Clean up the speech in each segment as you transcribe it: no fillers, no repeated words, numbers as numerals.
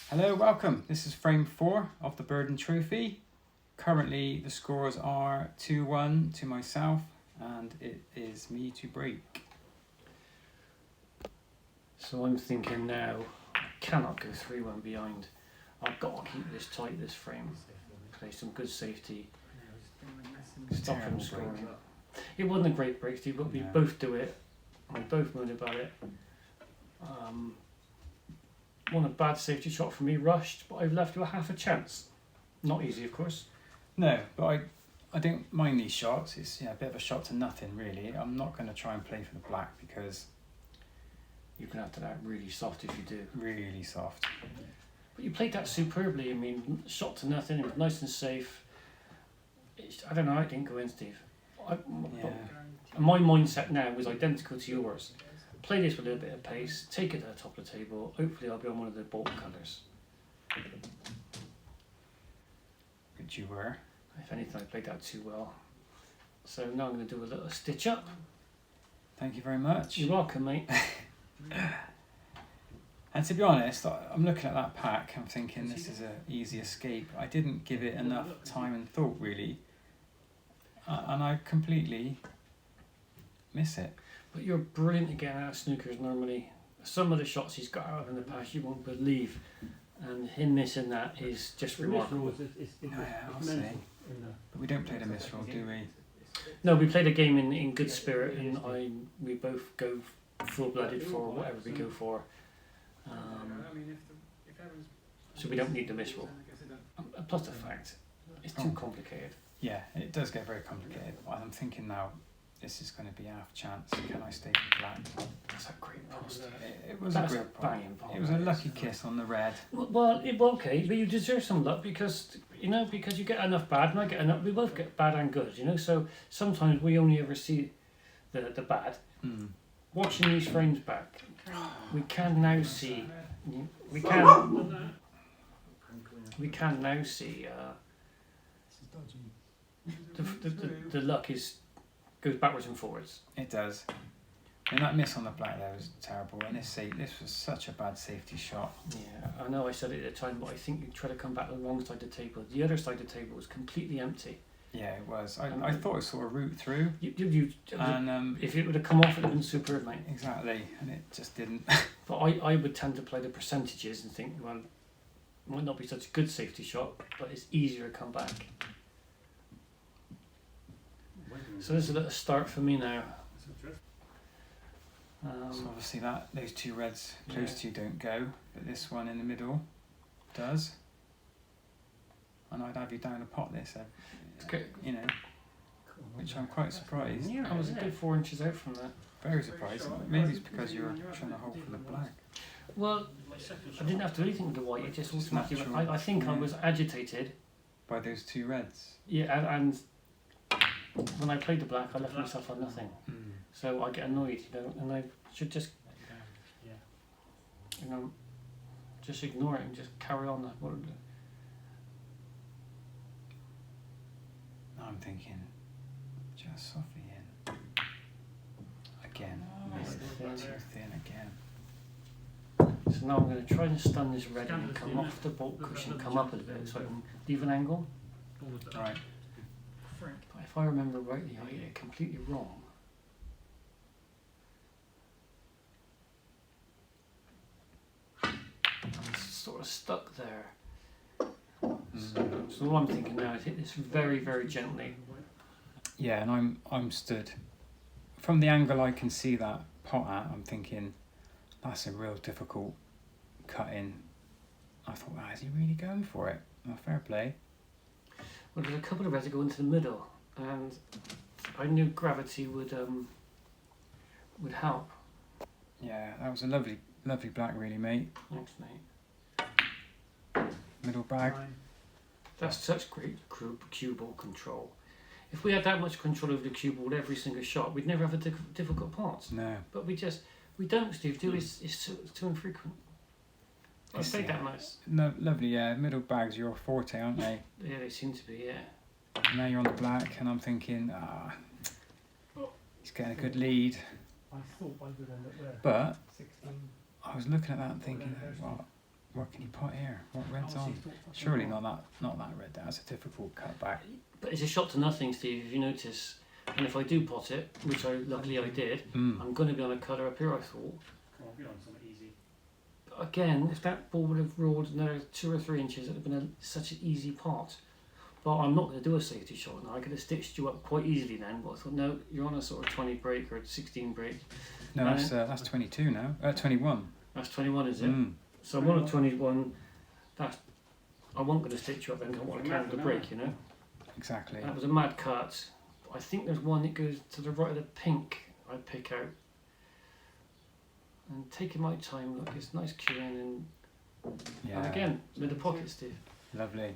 Hello, welcome. This is frame 4 of the Burden Trophy. Currently the scores are 2-1 to myself and it is me to break. So I'm thinking now, I cannot go 3-1 behind. I've got to keep this tight, this frame. Play some good safety. Stop him scoring. It wasn't a great break, Steve, but we both do it. We both moan about it. One a bad safety shot for me, rushed, but I've left with half a chance. Not easy, of course. No, but I don't mind these shots. It's a bit of a shot to nothing, really. I'm not going to try and play for the black because you can have to that really soft if you do. Really soft. But you played that superbly. I mean, shot to nothing. It was nice and safe. I don't know how it didn't go in, Steve. My mindset now was identical to yours. Play this with a little bit of pace, take it to the top of the table. Hopefully I'll be on one of the bolt colours. Which you were. If anything, I played that too well. So now I'm going to do a little stitch up. Thank you very much. You're welcome, mate. And to be honest, I'm looking at that pack, I'm thinking this is an easy escape. I didn't give it enough time and thought, really. And I completely miss it. But you're brilliant at getting out of snookers normally. Some of the shots he's got out of in the past you won't believe. And him missing that is just remarkable. I'll say. But we don't play the miss roll, do we? No, we played a game in good spirit and we both go full-blooded for whatever we go for. So we don't need the miss roll. Plus the fact, it's too complicated. Yeah, it does get very complicated. I'm thinking now, this is going to be half chance. Can I stay for black? That's a great post. It was a great banging post. It was a lucky kiss on the red. Well, okay, but you deserve some luck because you get enough bad and I get enough. We both get bad and good, So sometimes we only ever see the bad. Watching these frames back, we can now see. We can now see. The luck goes backwards and forwards. It does. And that miss on the black there was terrible. And this was such a bad safety shot. Yeah, I know I said it at the time, but I think you try to come back to the wrong side of the table. The other side of the table was completely empty. Yeah, it was. I thought I saw a route through. And if it would have come off, it would have been superb, mate. Exactly, and it just didn't. But I would tend to play the percentages and think, well, it might not be such a good safety shot, but it's easier to come back. So this is a little start for me now. So obviously those two reds close to you don't go, but this one in the middle does. And I'd have you down a pot this, which I'm quite surprised. Yeah, I was a good 4 inches out from that. Very surprised. Maybe it's because you were trying to hold for the black. Well, I didn't have to do anything with the white, it just automatically went. I think I was agitated. By those two reds? Yeah, and when I played the black, I left myself on nothing. So I get annoyed, and I should just, just ignore it and just carry on. I'm thinking, just softly in. Again, too thin again. So now I'm going to try and stun this red and come off the bolt cushion, come up a bit so I can leave an angle. Right. But if I remember rightly, I get it completely wrong. I'm sort of stuck there. So all I'm thinking now is hit this very, very gently. Yeah, and I'm stood. From the angle I can see that pot at, I'm thinking, that's a real difficult cut in. I thought, is he really going for it? Well, fair play. Well, there's a couple of reds that go into the middle, and I knew gravity would help. Yeah, that was a lovely black, really, mate. Thanks, mate. Middle bag. That's such great cue ball control. If we had that much control over the cue ball every single shot, we'd never have a difficult pot. No. But we don't, Steve. It's too infrequent. I played that nice. No, lovely, yeah. Middle bags, your forte, aren't they? Yeah, they seem to be, yeah. Now you're on the black, and I'm thinking, he's getting a good lead. I thought I would end up there. But I was looking at that and thinking, well, What can you pot here? What red's on? Surely not that red. That's a difficult cut back. But it's a shot to nothing, Steve, if you notice. And if I do pot it, which luckily I did, I'm going to be on a colour up here, I thought. Come on, be on something easy. But again, if that ball would have rolled another 2 or 3 inches, it would have been such an easy pot. But I'm not going to do a safety shot now. I could have stitched you up quite easily then, but I thought, no, you're on a sort of 20 break or 16 break. No, that's 22 now. 21. That's 21, is it? So I'm on a 21. I wasn't going to stitch you up then, because I want to count the break, you know? Exactly. That was a mad cut. I think there's one that goes to the right of the pink I'd pick out. And taking my time, look, it's nice queuing and again, with the pocket, Steve. Lovely.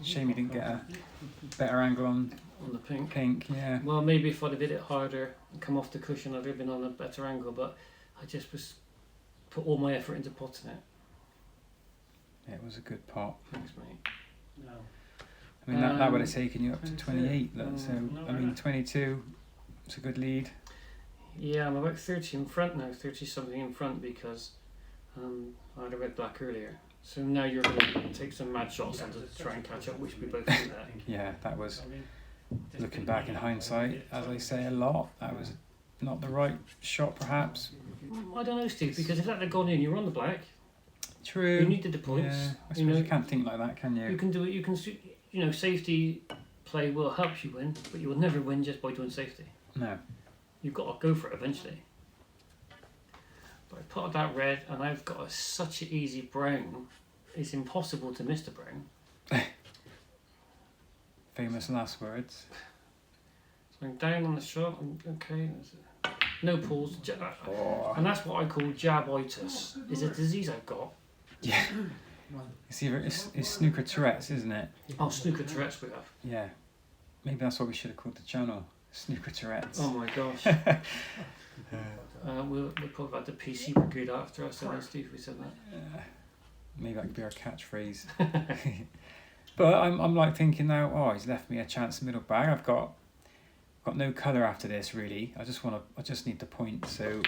Shame you didn't get a better angle on the pink. Pink, yeah. Well, maybe if I'd have hit it harder and come off the cushion, I'd have been on a better angle, but I just put all my effort into potting it. Yeah, it was a good pot. Thanks, mate. No. I mean, that would have taken you up to 28. So, I mean, 22, it's a good lead. Yeah, I'm about 30 in front now, 30 something in front because I had a red black earlier. So now you're going to take some mad shots and to try and catch up, which we both do that. Yeah, that was, looking back in hindsight, as I say a lot, that was not the right shot perhaps. I don't know, Steve, because if that had gone in, you're on the black. True. You needed the points. Yeah, I suppose you can't think like that, can you? You can do it, you know, safety play will help you win, but you will never win just by doing safety. No. You've got to go for it eventually. But I put that red and I've got such an easy brown, it's impossible to miss the brown. Famous last words. So I'm down on the shot, okay, no pulls, and that's what I call jabitis. It's a disease I've got. Yeah. It's Snooker Tourette's, isn't it? Oh, Snooker Tourette's we have. Yeah. Maybe that's what we should have called the channel. Snooker Tourette's. Oh my gosh. We'll talk about the PC brigade after us, Steve, we said that. Maybe that could be our catchphrase. But I'm like thinking now, oh, he's left me a chance middle bag. I've got no colour after this really. I just need the point. So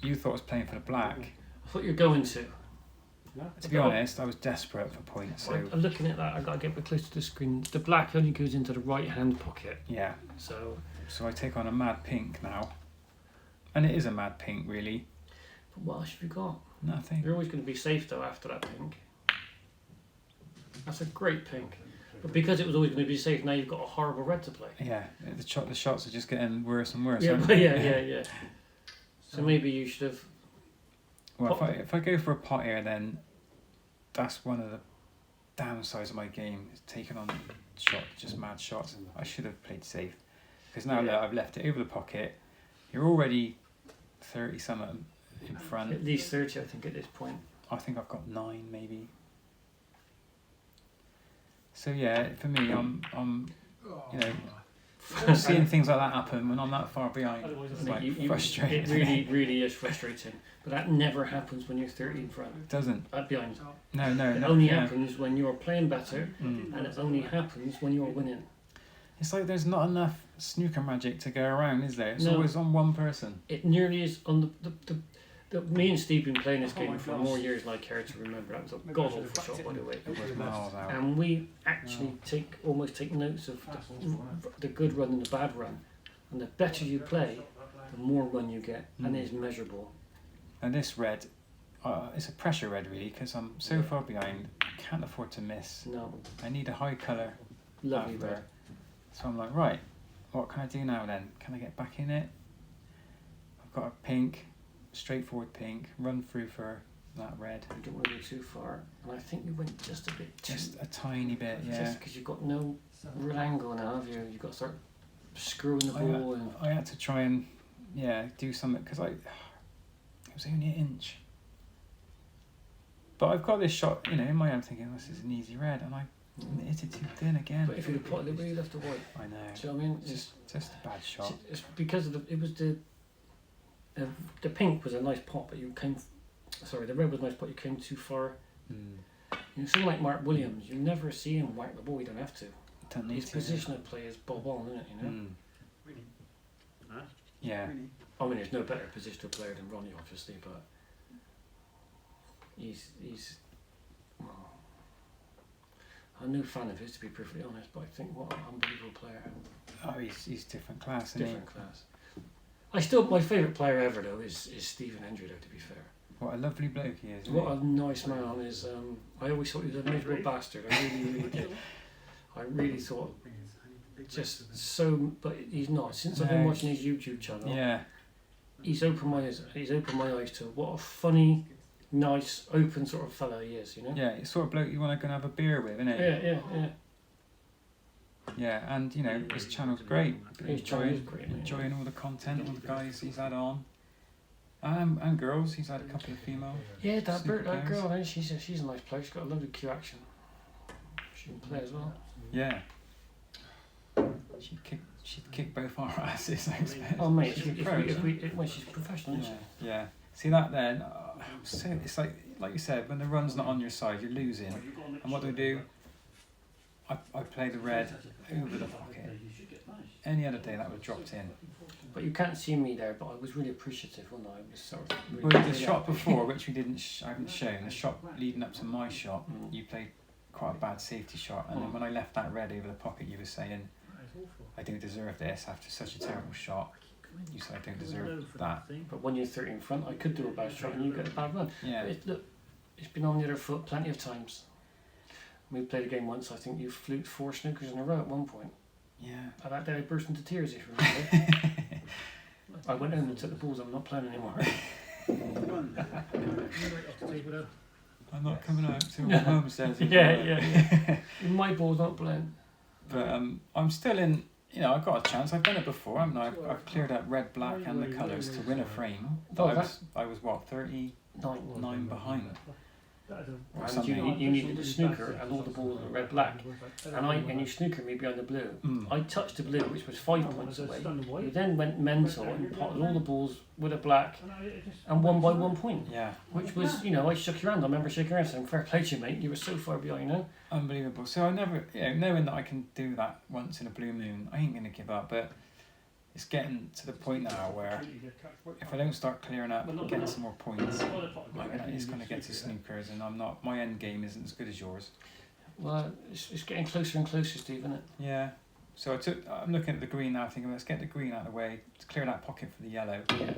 you thought I was playing for the black. I thought you were going to. To be honest, I was desperate for points. So I'm looking at that. I've got to get a bit close to the screen. The black only goes into the right hand pocket. yeah. So So I take on a mad pink now. And it is a mad pink really. but what else have you got? Nothing. You're always going to be safe though after that pink. That's a great pink. But because it was always going to be safe, now you've got a horrible red to play. Yeah, the shots are just getting worse and worse. Yeah, aren't but they? yeah. So maybe you should have. Well, if I go for a pot here, then that's one of the downsides of my game, is taking on just mad shots. I should have played safe. Because now that I've left it over the pocket, you're already 30 something in front. At least 30, I think, at this point. I think I've got 9 maybe. So yeah, for me, I'm seeing things like that happen when I'm that far behind. It's like frustrating. It really, really is frustrating. But that never happens when you're 30 in front. It doesn't. Behind. No. It only happens when you're playing better, and it only happens when you're winning. It's like there's not enough snooker magic to go around, is there? It's No. always on one person. It nearly is on the me and Steve been playing this game for more years than I care to remember. That was a god awful shot, by the way. It was miles out. And we actually almost take notes of the good run and the bad run. And the better you play, the more run you get, and it's measurable. And this red, it's a pressure red really, because I'm so far behind, I can't afford to miss. No. I need a high colour Lovely after. red. So I'm like, right, what can I do now then? Can I get back in it? I've got a pink, straightforward pink, run through for that red. You don't want to go too far. And I think you went just a bit too... Just a tiny bit, yeah. Just because you've got no real angle now, have you? You've got to start screwing the ball. I had to try and, do something, because it was only an inch. But I've got this shot, in my head, I'm thinking, this is an easy red, and I hit it too thin again. But if you'd have put it way left to white. I know. Do you know what I mean? Just a bad shot. It's because of the pink was a nice pot, but the red was a nice pot, you came too far. Someone like Mark Williams, you never see him whack the ball, you don't have to. Don't need His to. position of play is bob on, isn't it, Really? Huh? Yeah. Really? I mean, there's no better positional player than Ronnie, obviously, but He's well, I'm no fan of his, to be perfectly honest, but I think what an unbelievable player. Oh, he's different class, isn't Different class. My favourite player ever though is Stephen Hendry though, to be fair. he? What a lovely bloke he is. Isn't What a nice man is. I always thought he was a miserable bastard. I really did. I really thought just so, but he's not. Since I've been No. watching his YouTube channel, Yeah, he's opened my eyes. He's opened my eyes to what a funny, nice, open sort of fellow he is. You know. yeah, it's sort of bloke you want to go and have a beer with, isn't it? Yeah. Yeah, and you know his channel's great. His channel is great, mate. Enjoying all the content, all the guys he's had on, and girls. He's had a couple of female. Yeah, that Snooker that players. girl, eh, she's a nice player. She's got a lovely cue action. She can play as well. Yeah. She'd kick both our asses, I expect. Oh mate, She's a if pro, we, isn't she? when she's professional, isn't Yeah, yeah. See that then? So it's like you said, when the run's not on your side, you're losing. And what do? I play the red over the pocket. Any other day that would have dropped in. But you can't see me there, but I was really appreciative, wasn't I? I was sort of really, Well, the really shot happy. before, which I haven't shown, the shot leading up to my shot, Mm. you played quite a bad safety shot. And then when I left that red over the pocket, you were saying, I don't deserve this after such a terrible shot. You said I don't deserve that. But when you're 30 in front, I could do a bad shot and you get a bad run. Yeah. But look, it's been on the other foot plenty of times. We played a game once, I think you fluked 4 snookers in a row at one point. Yeah. And that day I burst into tears, if you remember. I went home and took the balls, I'm not playing anymore. I'm not coming out till my mum says it. Yeah. My ball's not playing. But I'm still in. You know, I've got a chance. I've done it before, haven't I? I've cleared up red, black, and the colours to win a frame. Oh, But I was what 39 behind. Or And something. you needed a snooker and all the balls were red black. And you snooker me behind the blue. Mm. I touched the blue, which was 5 points away. You then went mental and potted all the balls with a black and won by 1 point. Yeah, Which was, you know, I shook your hand. I remember shaking your hand saying, fair play to you, mate. You were so far behind, you know. unbelievable. So I never, you know, knowing that I can do that once in a blue moon, I ain't gonna give up. But it's getting to the point now where if I don't start clearing up, getting some more points, it's gonna get to snookers, and I'm not. My end game isn't as good as yours. Well, it's getting closer and closer, Steve, isn't it? Yeah. So I'm looking at the green now, thinking let's get the green out of the way, to clear that pocket for the yellow. Yeah.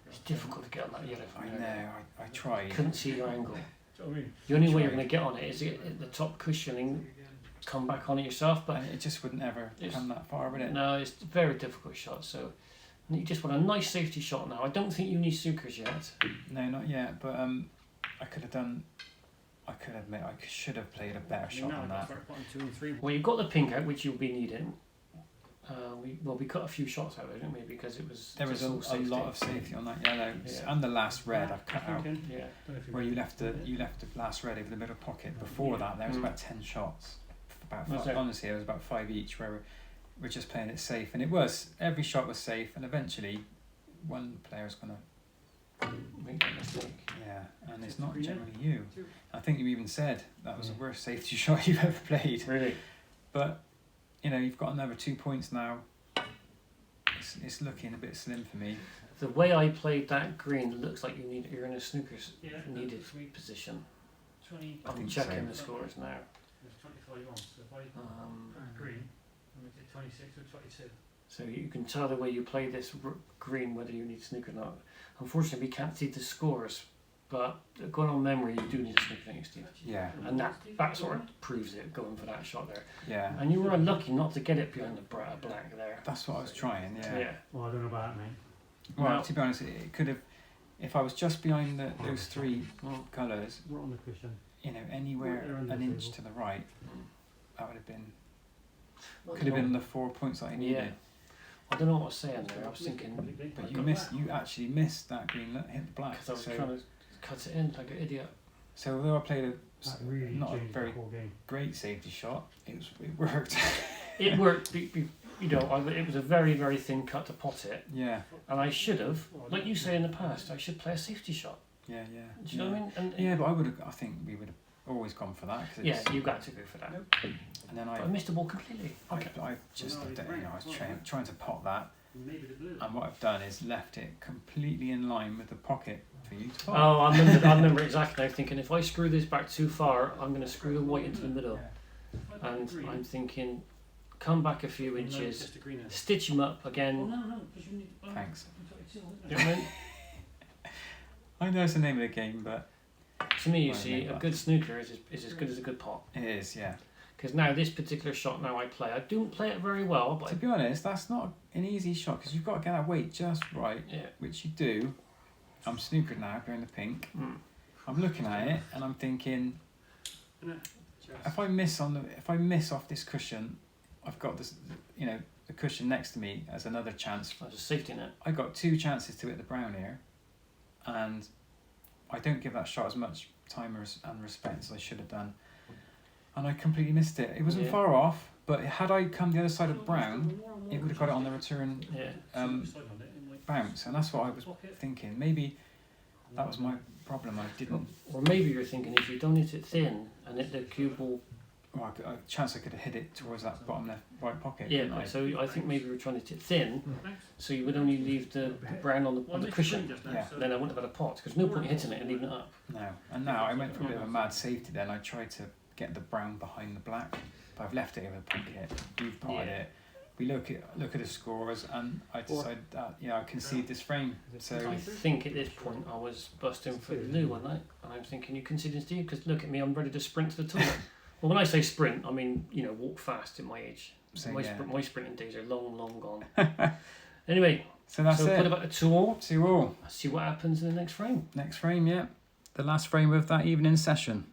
It's difficult to get on that yellow I from know, there. I tried. Couldn't see your angle. Do you know what I mean? The only way you're going to get on it is get at the top cushioning, come back on it yourself. But And it just wouldn't ever It's- come that far, would it? no, it's a very difficult shot. So you just want a nice safety shot now. I don't think you need snookers yet. No, not yet. But I could have done. I could admit I should have played a better shot than that. Well, you've got the pink out, which you'll be needing. We cut a few shots out, didn't we? Because it was There was just a all safety. lot of safety on that yellow, Yeah. and the last red I've cut out. Yeah. Where you left the last red over the middle pocket. Before that, there was Mm. about 10 shots. Was About there? honestly, it was about 5 each. Where we're just playing it safe, and it was every shot was safe, and eventually, one player's gonna. Make that mistake. Yeah, and it's not generally you. I think you even said that was the worst safety shot you've ever played. Really? But you know, you've got another 2 points now. It's looking a bit slim for me. The way I played that green looks like you're in a snooker's needed position. I'm think checking so. the scores now. There's 25 on, so if I green, and we did 26 or 22. So you can tell the way you play this green whether you need snooker or not. Unfortunately, we can't see the scores, but going on memory, you do need a snooker, don't you, Steve? Yeah, And that sort of proves it, going for that shot there. yeah. And you were unlucky not to get it behind the black there. That's what I was trying. Yeah. Well, I don't know about that, mate. Well, No. to be honest, it could have. If I was just behind those 3 Mm. colours, We're on the cushion. you know, anywhere They're under an the inch table. to the right, that would have been. Well, Could have been the 4 points that I needed. Yeah. I don't know what I was saying there. I was thinking But you actually missed that green, hit the black. because I was So, trying to cut it in like an idiot. so although I played That really not a changed very the whole game. great safety shot, it worked. It worked. You know, it was a very, very thin cut to pot it, Yeah, and I should have, like you say in the past, I should play a safety shot. yeah. Do you know what I mean? And Yeah, but I think we would have always gone for that. 'Cause yeah, it's, you got to go for that. and then But I missed the ball completely. I just, you know, I was trying to pot that, Maybe the blue. And what I've done is left it completely in line with the pocket for you to pot. Oh, I remember exactly. I'm thinking if I screw this back too far, I'm going to screw the white into the middle. And I'm thinking, come back a few inches, stitch them up again. Thanks. You know what I mean? I know it's the name of the game, but To me, you Right, see, make a that. good snooker is as good as a good pot. it is, yeah. Because now this particular shot now I don't play it very well, but To be honest, that's not an easy shot because you've got to get that weight just right, yeah. which you do. I'm snookered now, bearing the pink. Mm. I'm looking at it and I'm thinking, if I miss off this cushion, I've got this, the cushion next to me as another chance. There's a safety net. I got 2 chances to hit the brown here, and I don't give that shot as much time and respect as I should have done. And I completely missed it. It wasn't Yeah. far off, but had I come the other side of brown, it would have got it on the return Yeah. bounce, and that's what I was thinking. Maybe that was my problem. I didn't. Or maybe you're thinking if you don't hit it thin and hit the cue ball. Well, a chance I could have hit it towards that bottom left right pocket. Yeah. couldn't I? So I think maybe you were trying to hit it thin, so you would only leave the brown on the cushion. Yeah. Then I wouldn't have had a pot because no point hitting it and leaving it up. No. And now I went for a bit of a mad safety. Then I tried to get the brown behind the black, but I've left it with a pocket. You've potted Yeah. it. We look at the scores, and I decided that I concede this frame. So I think at this point I was busting for blue one night, and I'm thinking, you conceding, Steve? Because look at me, I'm ready to sprint to the toilet. Well, when I say sprint, I mean walk fast. At my age, So, my, yeah. my sprinting days are long gone. Anyway, so that's so it. put about a 2-all. 2-all. See what happens in the next frame. Next frame, yeah. The last frame of that evening session.